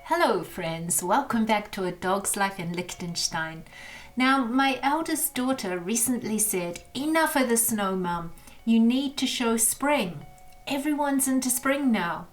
Hello friends, welcome back to A Dog's Life in Liechtenstein. Now, my eldest daughter recently said, "Enough of the snow, Mum. You need to show spring. Everyone's into spring now."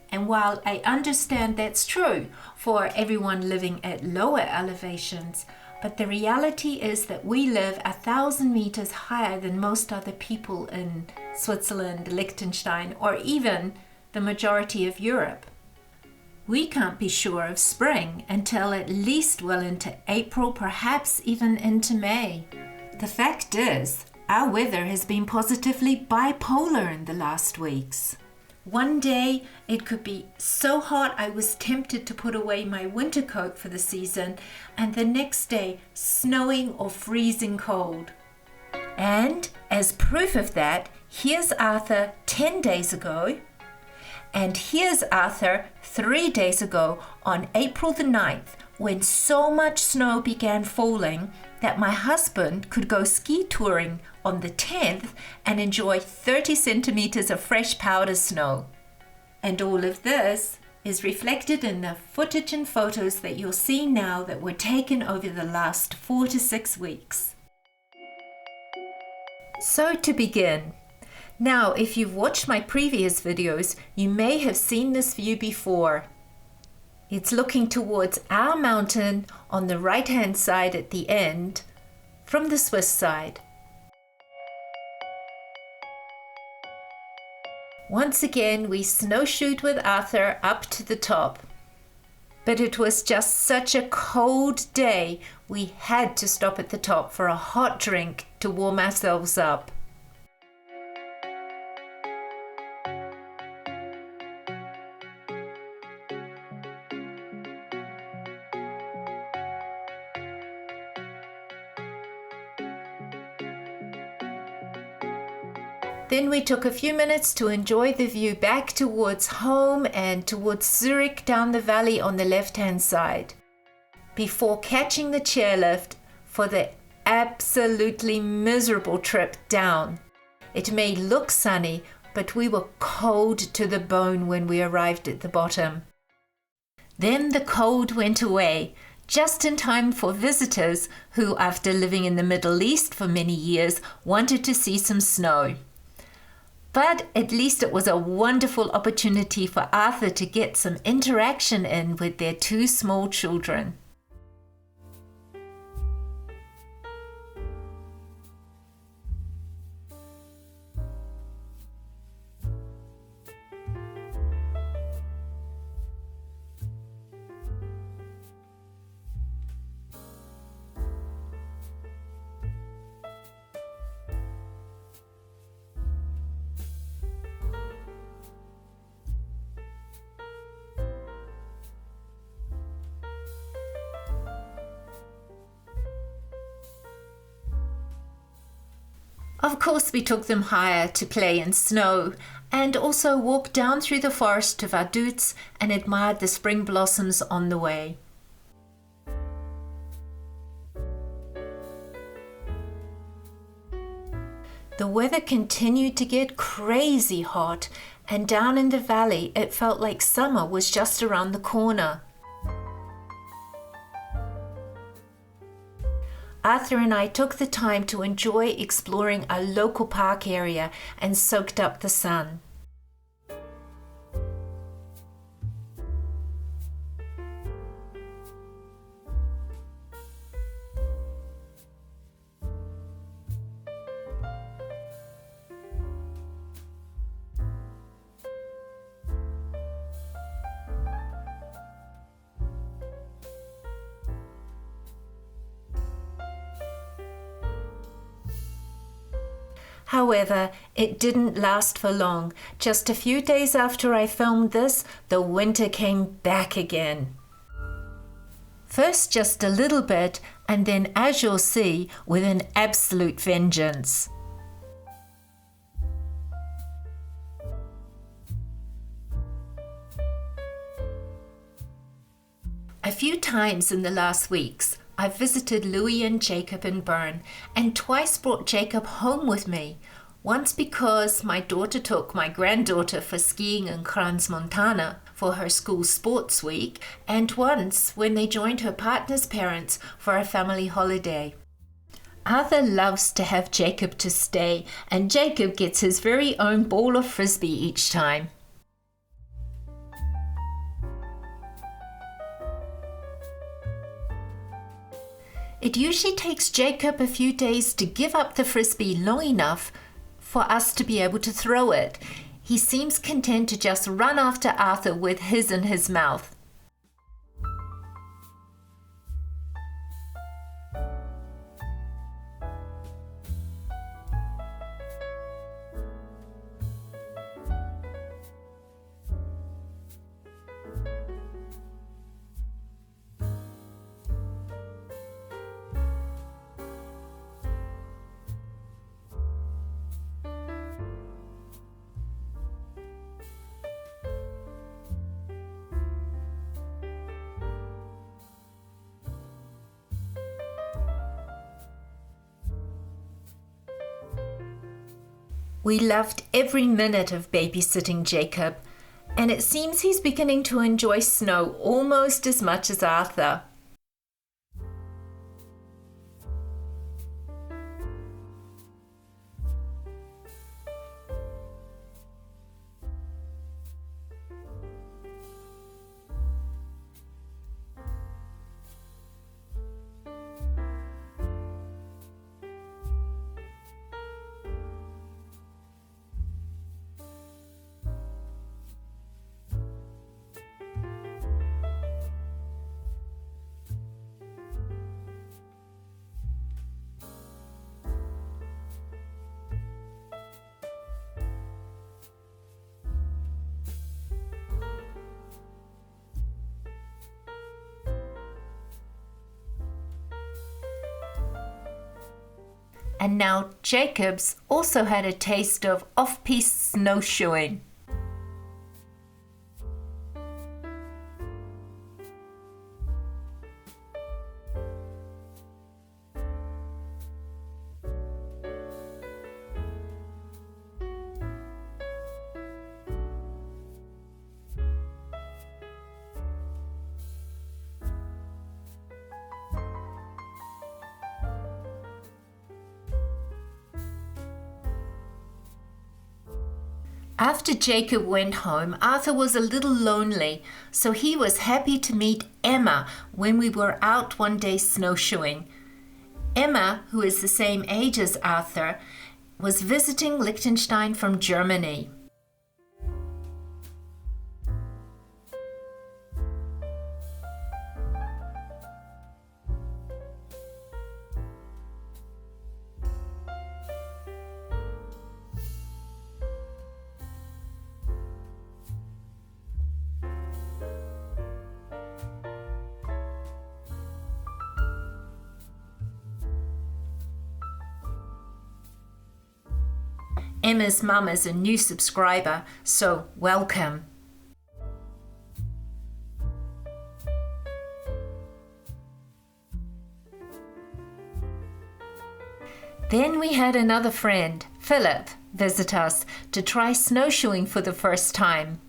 And while I understand that's true for everyone living at lower elevations, but the reality is that we live 1,000 meters higher than most other people in Switzerland, Liechtenstein, or even the majority of Europe. We can't be sure of spring until at least well into April, perhaps even into May. The fact is, our weather has been positively bipolar in the last weeks. One day it could be so hot I was tempted to put away my winter coat for the season, and the next day snowing or freezing cold. And as proof of that, here's Arthur 10 days ago. And here's Arthur 3 days ago on April the 9th, when so much snow began falling that my husband could go ski touring on the 10th and enjoy 30 centimeters of fresh powder snow. And all of this is reflected in the footage and photos that you'll see now that were taken over the last 4 to 6 weeks. So to begin, now, if you've watched my previous videos, you may have seen this view before. It's looking towards our mountain on the right-hand side at the end, from the Swiss side. Once again, we snowshoed with Arthur up to the top. But it was just such a cold day, we had to stop at the top for a hot drink to warm ourselves up. Then we took a few minutes to enjoy the view back towards home and towards Zurich down the valley on the left-hand side, before catching the chairlift for the absolutely miserable trip down. It may look sunny, but we were cold to the bone when we arrived at the bottom. Then the cold went away, just in time for visitors who, after living in the Middle East for many years, wanted to see some snow. But at least it was a wonderful opportunity for Arthur to get some interaction in with their 2 small children. Of course, we took them higher to play in snow and also walked down through the forest to Vaduz and admired the spring blossoms on the way. The weather continued to get crazy hot, and down in the valley it felt like summer was just around the corner. Arthur and I took the time to enjoy exploring a local park area and soaked up the sun. However, it didn't last for long. Just a few days after I filmed this, the winter came back again. First just a little bit, and then, as you'll see, with an absolute vengeance. A few times in the last weeks, I've visited Louis and Jacob in Bern, and twice brought Jacob home with me. Once because my daughter took my granddaughter for skiing in Crans Montana for her school sports week and once when they joined her partner's parents for a family holiday. Arthur loves to have Jacob to stay, and Jacob gets his very own ball of frisbee each time. It usually takes Jacob a few days to give up the frisbee long enough for us to be able to throw it. He seems content to just run after Arthur with his in his mouth. We loved every minute of babysitting Jacob, and it seems he's beginning to enjoy snow almost as much as Arthur. And now Jacob's also had a taste of off-piste snowshoeing. After Jacob went home, Arthur was a little lonely, so he was happy to meet Emma when we were out one day snowshoeing. Emma, who is the same age as Arthur, was visiting Liechtenstein from Germany. Emma's mum is a new subscriber, so welcome. Then we had another friend, Philip, visit us to try snowshoeing for the first time.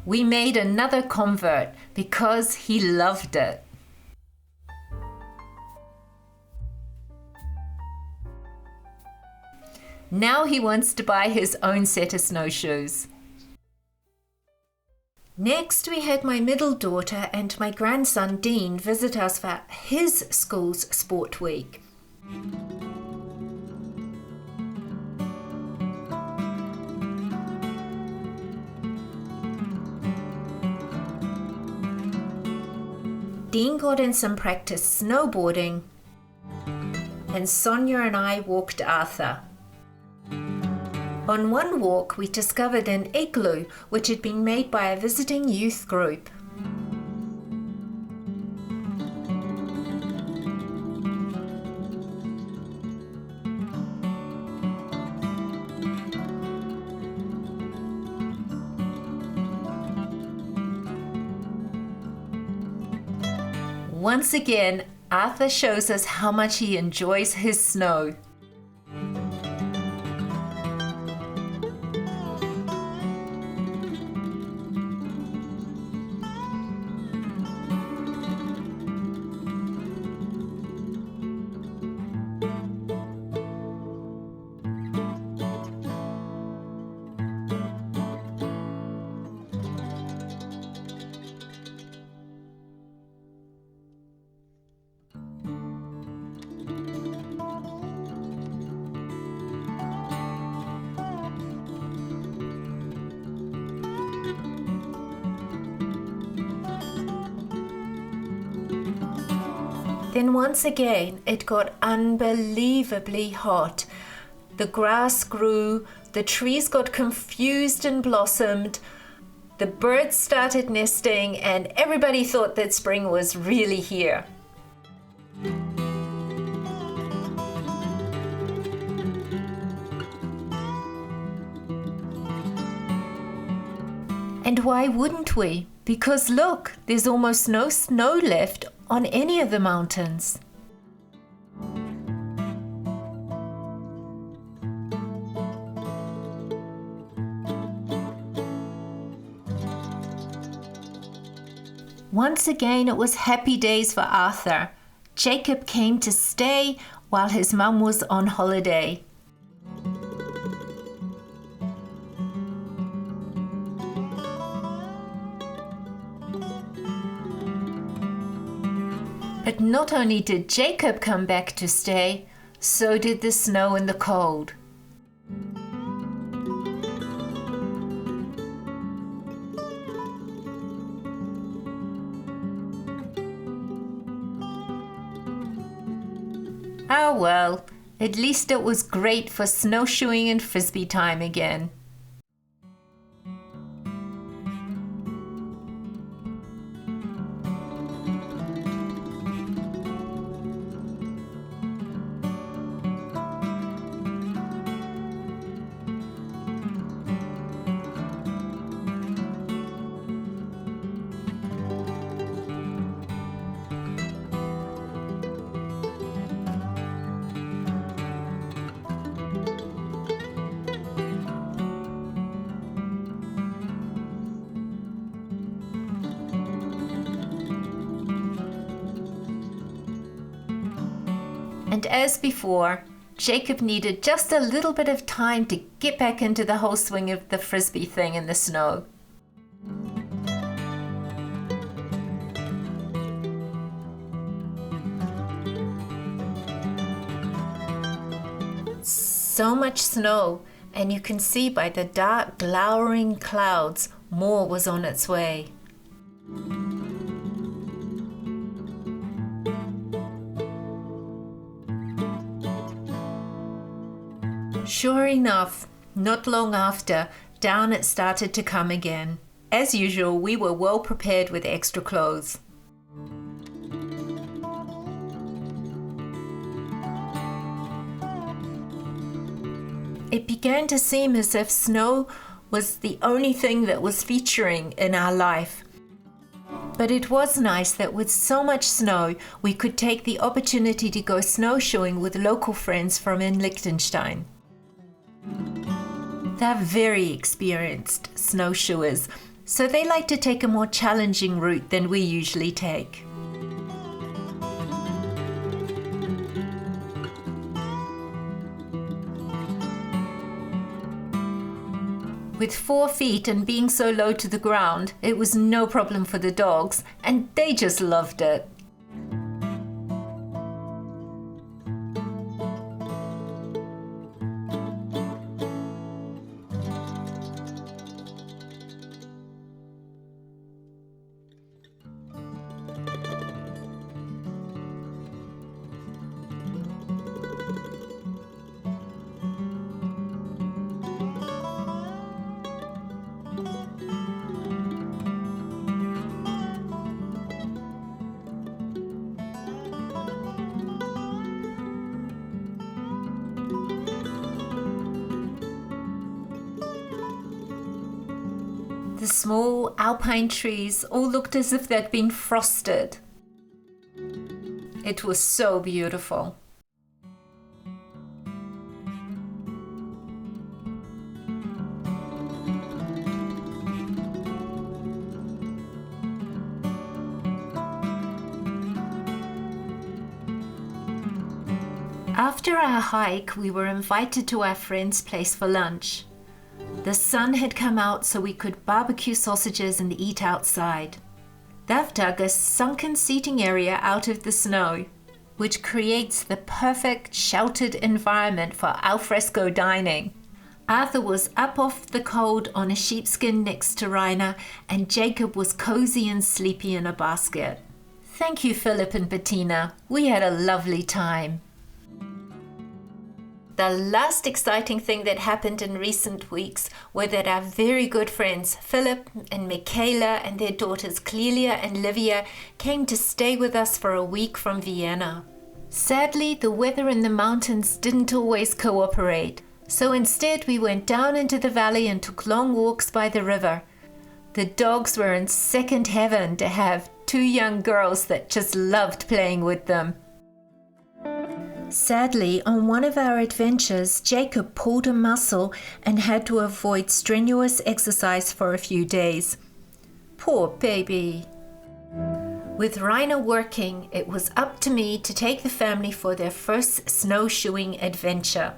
We made another convert because he loved it. Now he wants to buy his own set of snowshoes. Next, we had my middle daughter and my grandson Dean visit us for his school's sport week. Dean got in some practice snowboarding, and Sonia and I walked Arthur. On one walk, we discovered an igloo which had been made by a visiting youth group. Once again, Arthur shows us how much he enjoys his snow. Then once again, it got unbelievably hot. The grass grew, the trees got confused and blossomed, the birds started nesting, and everybody thought that spring was really here. And why wouldn't we? Because look, there's almost no snow left on any of the mountains. Once again, it was happy days for Arthur. Jacob came to stay while his mum was on holiday. But not only did Jacob come back to stay, so did the snow and the cold. Ah well, at least it was great for snowshoeing and frisbee time again. And as before, Jacob needed just a little bit of time to get back into the whole swing of the frisbee thing in the snow. So much snow, and you can see by the dark, glowering clouds, more was on its way. Sure enough, not long after, down it started to come again. As usual, we were well prepared with extra clothes. It began to seem as if snow was the only thing that was featuring in our life. But it was nice that with so much snow, we could take the opportunity to go snowshoeing with local friends from in Liechtenstein. They're very experienced snowshoers, so they like to take a more challenging route than we usually take. With 4 feet and being so low to the ground, it was no problem for the dogs, and they just loved it. The small alpine trees all looked as if they'd been frosted. It was so beautiful. After our hike, we were invited to our friend's place for lunch. The sun had come out so we could barbecue sausages and eat outside. They've dug a sunken seating area out of the snow, which creates the perfect sheltered environment for alfresco dining. Arthur was up off the cold on a sheepskin next to Rainer, and Jacob was cozy and sleepy in a basket. Thank you, Philip and Bettina. We had a lovely time. The last exciting thing that happened in recent weeks were that our very good friends Philip and Michaela and their daughters Clelia and Livia came to stay with us for a week from Vienna. Sadly, the weather in the mountains didn't always cooperate, so instead we went down into the valley and took long walks by the river. The dogs were in second heaven to have two young girls that just loved playing with them. Sadly, on one of our adventures, Jacob pulled a muscle and had to avoid strenuous exercise for a few days. Poor baby. With Rainer working, it was up to me to take the family for their first snowshoeing adventure.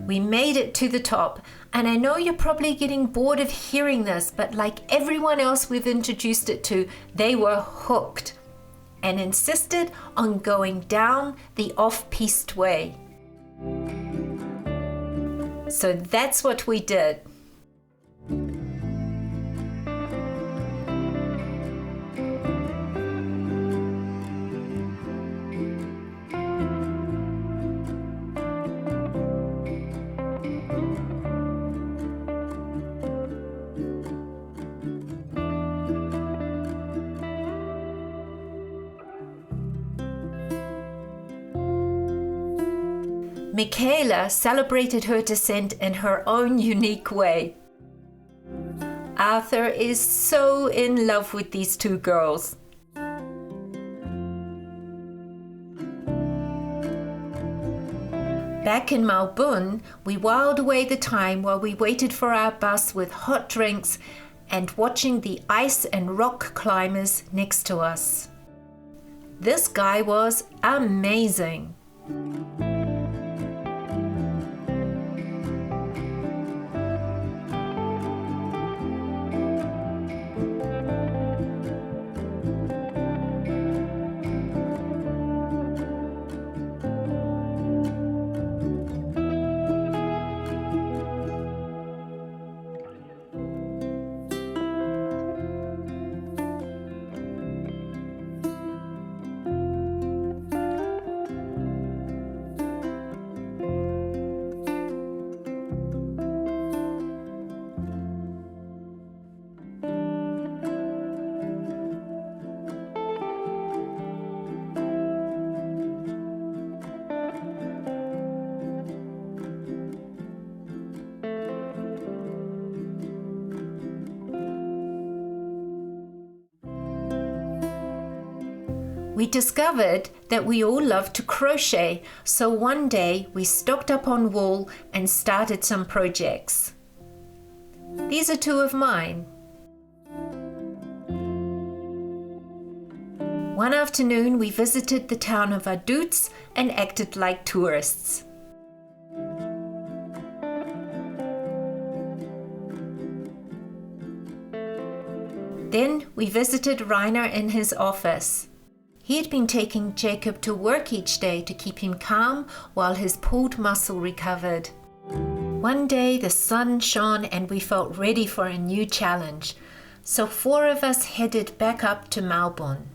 We made it to the top, and I know you're probably getting bored of hearing this, but like everyone else we've introduced it to, they were hooked and insisted on going down the off-piste way. So that's what we did. Michaela celebrated her descent in her own unique way. Arthur is so in love with these two girls. Back in Melbourne, we whiled away the time while we waited for our bus with hot drinks and watching the ice and rock climbers next to us. This guy was amazing. We discovered that we all love to crochet, so one day we stocked up on wool and started some projects. These are two of mine. One afternoon we visited the town of Vaduz and acted like tourists. Then we visited Rainer in his office. He had been taking Jacob to work each day to keep him calm while his pulled muscle recovered. One day the sun shone and we felt ready for a new challenge, so 4 of us headed back up to Melbourne.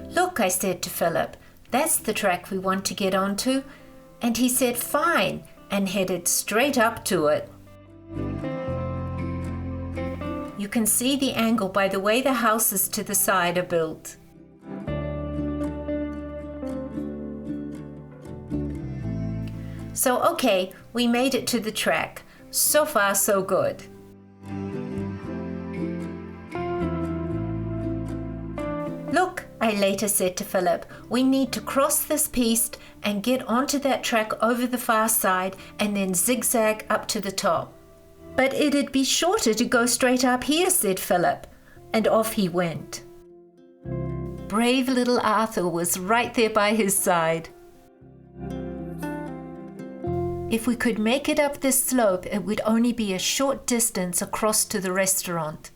"Look," I said to Philip, "that's the track we want to get onto," and he said fine and headed straight up to it. You can see the angle by the way the houses to the side are built. So okay, we made it to the track. So far, so good. I later said to Philip, we need to cross this piste and get onto that track over the far side and then zigzag up to the top. But it'd be shorter to go straight up here, said Philip, and off he went. Brave little Arthur was right there by his side. If we could make it up this slope, it would only be a short distance across to the restaurant.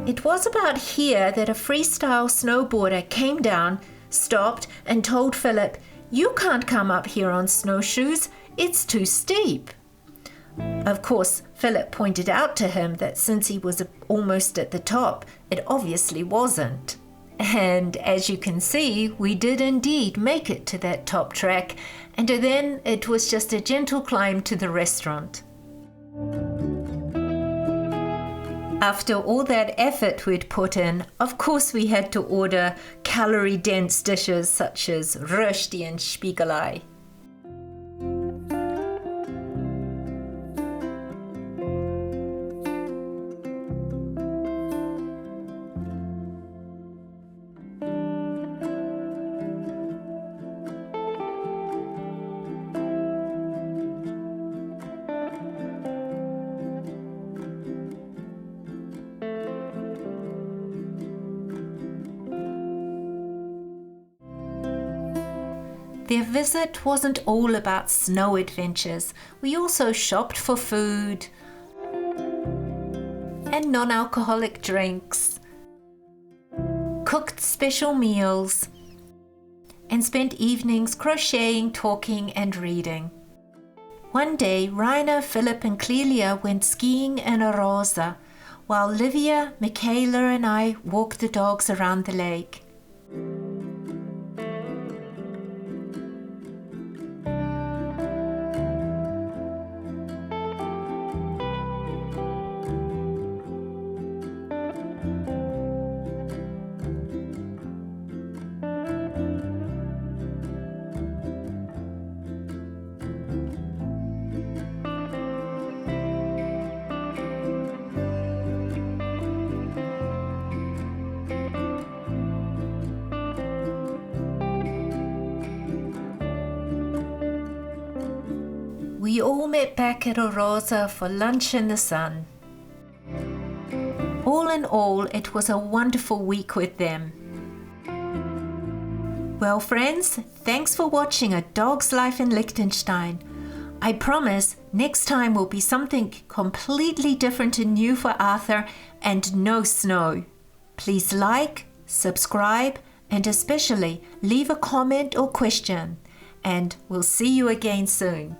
It was about here that a freestyle snowboarder came down, stopped, and told Philip, "You can't come up here on snowshoes, it's too steep." Of course, Philip pointed out to him that since he was almost at the top, it obviously wasn't. And as you can see, we did indeed make it to that top track, and then it was just a gentle climb to the restaurant. After all that effort we'd put in, of course we had to order calorie-dense dishes such as Rösti and Spiegelei. Their visit wasn't all about snow adventures. We also shopped for food and non-alcoholic drinks, cooked special meals, and spent evenings crocheting, talking, and reading. One day, Rainer, Philip, and Clelia went skiing in Arosa, while Livia, Michaela, and I walked the dogs around the lake. We all met back at Arosa for lunch in the sun. All in all, it was a wonderful week with them. Well, friends, thanks for watching A Dog's Life in Liechtenstein. I promise next time will be something completely different and new for Arthur and no snow. Please like, subscribe, and especially leave a comment or question. And we'll see you again soon.